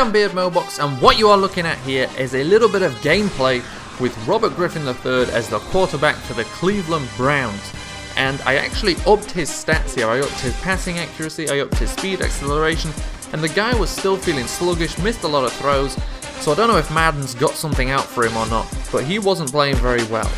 am Beardmohbox, and what you are looking at here is a little bit of gameplay with Robert Griffin III as the quarterback for the Cleveland Browns. And I actually upped his stats here. I upped his passing accuracy, I upped his speed, acceleration, and the guy was still feeling sluggish, missed a lot of throws, so I don't know if Madden's got something out for him or not, but he wasn't playing very well.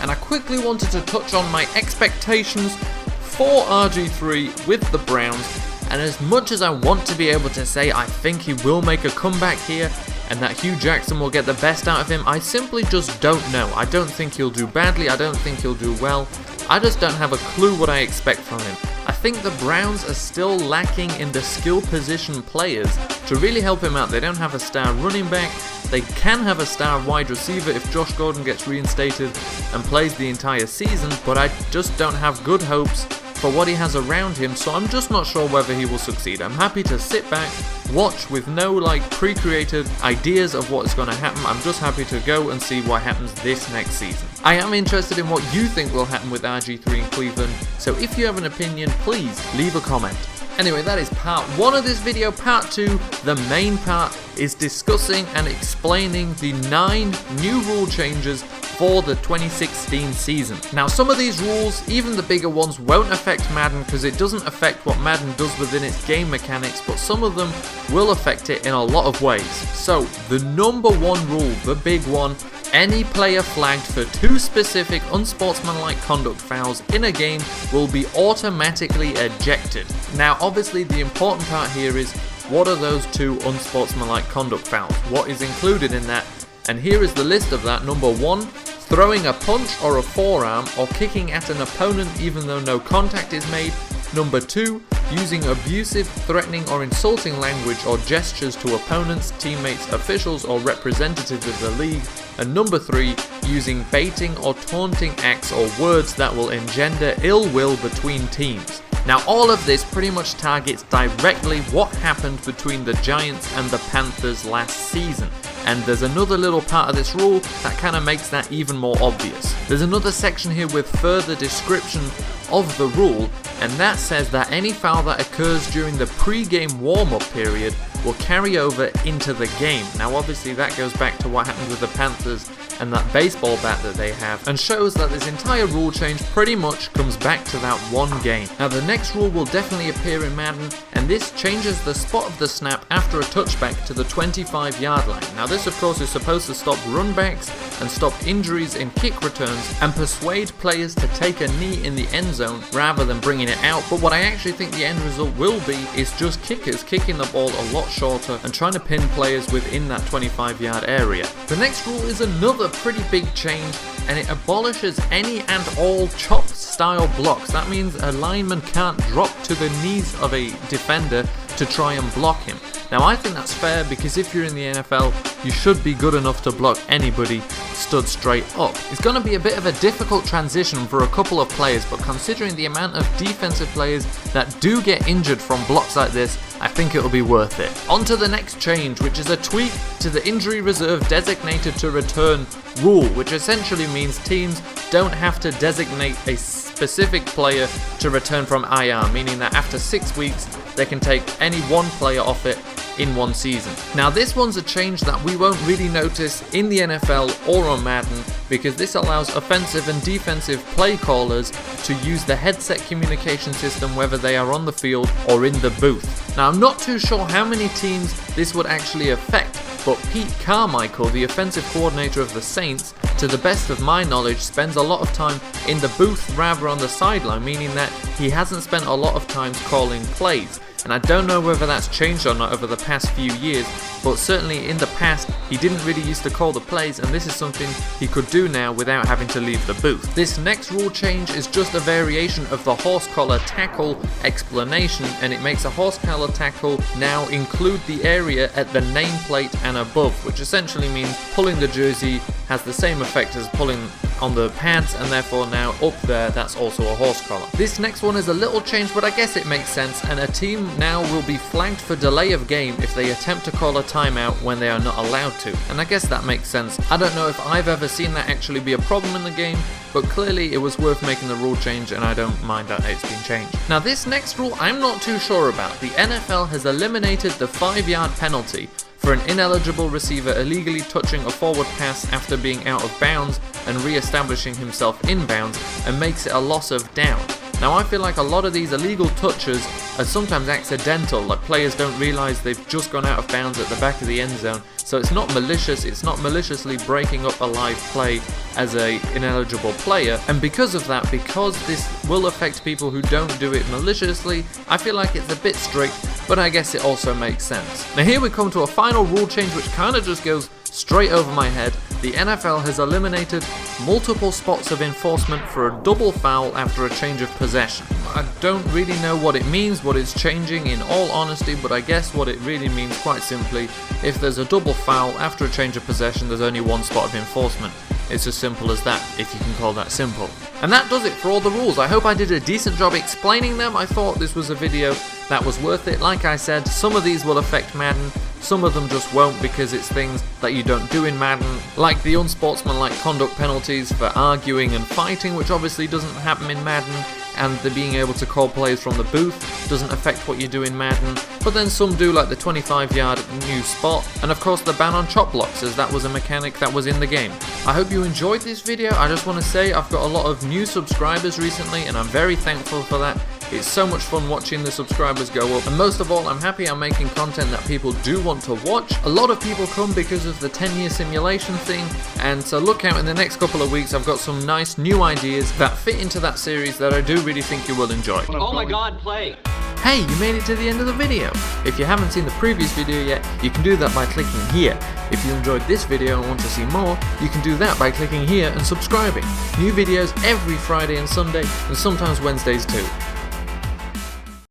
And I quickly wanted to touch on my expectations for RG3 with the Browns, and as much as I want to be able to say I think he will make a comeback here and that Hugh Jackson will get the best out of him, I simply just don't know. I don't think he'll do badly, I don't think he'll do well, I just don't have a clue what I expect from him. I think the Browns are still lacking in the skill position players to really help him out. They don't have a star running back, they can have a star wide receiver if Josh Gordon gets reinstated and plays the entire season, but I just don't have good hopes for what he has around him, so I'm just not sure whether he will succeed. I'm happy to sit back, watch with no pre-created ideas of what's going to happen. I'm just happy to go and see what happens this next season. I am interested in what you think will happen with RG3 in Cleveland, so if you have an opinion, please leave a comment. Anyway, that is part 1 of this video. Part 2, the main part, is discussing and explaining the 9 new rule changes for the 2016 season. Now, some of these rules, even the bigger ones, won't affect Madden because it doesn't affect what Madden does within its game mechanics, but some of them will affect it in a lot of ways. So, the number 1 rule, the big one, any player flagged for 2 specific unsportsmanlike conduct fouls in a game will be automatically ejected. Now, obviously, the important part here is, what are those 2 unsportsmanlike conduct fouls? What is included in that? And here is the list of that. Number 1, throwing a punch or a forearm or kicking at an opponent even though no contact is made. Number 2, using abusive, threatening or insulting language or gestures to opponents, teammates, officials or representatives of the league. And number 3, using baiting or taunting acts or words that will engender ill will between teams. Now, all of this pretty much targets directly what happened between the Giants and the Panthers last season. And there's another little part of this rule that kind of makes that even more obvious. There's another section here with further description of the rule, and that says that any foul that occurs during the pre-game warm-up period will carry over into the game. Now, obviously that goes back to what happened with the Panthers and that baseball bat that they have, and shows that this entire rule change pretty much comes back to that one game. Now, the next rule will definitely appear in Madden, and this changes the spot of the snap after a touchback to the 25-yard line. Now, this of course is supposed to stop runbacks and stop injuries in kick returns and persuade players to take a knee in the end zone rather than bringing it out, but what I actually think the end result will be is just kickers kicking the ball a lot shorter and trying to pin players within that 25-yard area. The next rule is another pretty big change, and it abolishes any and all chop style blocks. That means a lineman can't drop to the knees of a defender to try and block him. Now, I think that's fair because if you're in the NFL, you should be good enough to block anybody stood straight up. It's going to be a bit of a difficult transition for a couple of players, but considering the amount of defensive players that do get injured from blocks like this, I think it'll be worth it. On to the next change, which is a tweak to the injury reserve designated to return rule, which essentially means teams don't have to designate a specific player to return from IR, meaning that after 6 weeks they can take any one player off it in one season. Now, this one's a change that we won't really notice in the NFL or on Madden because this allows offensive and defensive play callers to use the headset communication system whether they are on the field or in the booth. Now, I'm not too sure how many teams this would actually affect, but Pete Carmichael, the offensive coordinator of the Saints, to the best of my knowledge, spends a lot of time in the booth rather on the sideline, meaning that he hasn't spent a lot of time calling plays. And I don't know whether that's changed or not over the past few years, but certainly in the past he didn't really used to call the plays, and this is something he could do now without having to leave the booth. This next rule change is just a variation of the horse collar tackle explanation, and it makes a horse collar tackle now include the area at the nameplate and above, which essentially means pulling the jersey has the same effect as pulling on the pads, and therefore now up there that's also a horse collar. This next one is a little change, but I guess it makes sense, and a team now will be flagged for delay of game if they attempt to call a timeout when they are not allowed to, and I guess that makes sense. I don't know if I've ever seen that actually be a problem in the game, but clearly it was worth making the rule change, and I don't mind that it's been changed. Now, this next rule I'm not too sure about. The NFL has eliminated the 5-yard penalty for an ineligible receiver illegally touching a forward pass after being out of bounds and re-establishing himself in bounds, and makes it a loss of down. Now I feel like a lot of these illegal touches are sometimes accidental, like players don't realise they've just gone out of bounds at the back of the end zone, so it's not malicious, it's not maliciously breaking up a live play as a ineligible player, and because of that, because this will affect people who don't do it maliciously, I feel like it's a bit strict, but I guess it also makes sense. Now here we come to a final rule change which kind of just goes straight over my head. The NFL has eliminated multiple spots of enforcement for a double foul after a change of possession. I don't really know what it means, what it's changing in all honesty, but I guess what it really means quite simply, if there's a double foul after a change of possession, there's only one spot of enforcement. It's as simple as that, if you can call that simple. And that does it for all the rules. I hope I did a decent job explaining them. I thought this was a video that was worth it. Like I said, some of these will affect Madden, some of them just won't because it's things that you don't do in Madden, like the unsportsmanlike conduct penalties for arguing and fighting, which obviously doesn't happen in Madden, and the being able to call plays from the booth doesn't affect what you do in Madden, but then some do, like the 25-yard new spot, and of course the ban on chop blocks, as that was a mechanic that was in the game. I hope you enjoyed this video. I just want to say I've got a lot of new subscribers recently, and I'm very thankful for that. It's so much fun watching the subscribers go up, and most of all, I'm happy I'm making content that people do want to watch. A lot of people come because of the 10-year simulation thing, and so look out in the next couple of weeks. I've got some nice new ideas that fit into that series that I do really think you will enjoy. Oh my god, play! Hey, you made it to the end of the video. If you haven't seen the previous video yet, you can do that by clicking here. If you enjoyed this video and want to see more, you can do that by clicking here and subscribing. New videos every Friday and Sunday, and sometimes Wednesdays too.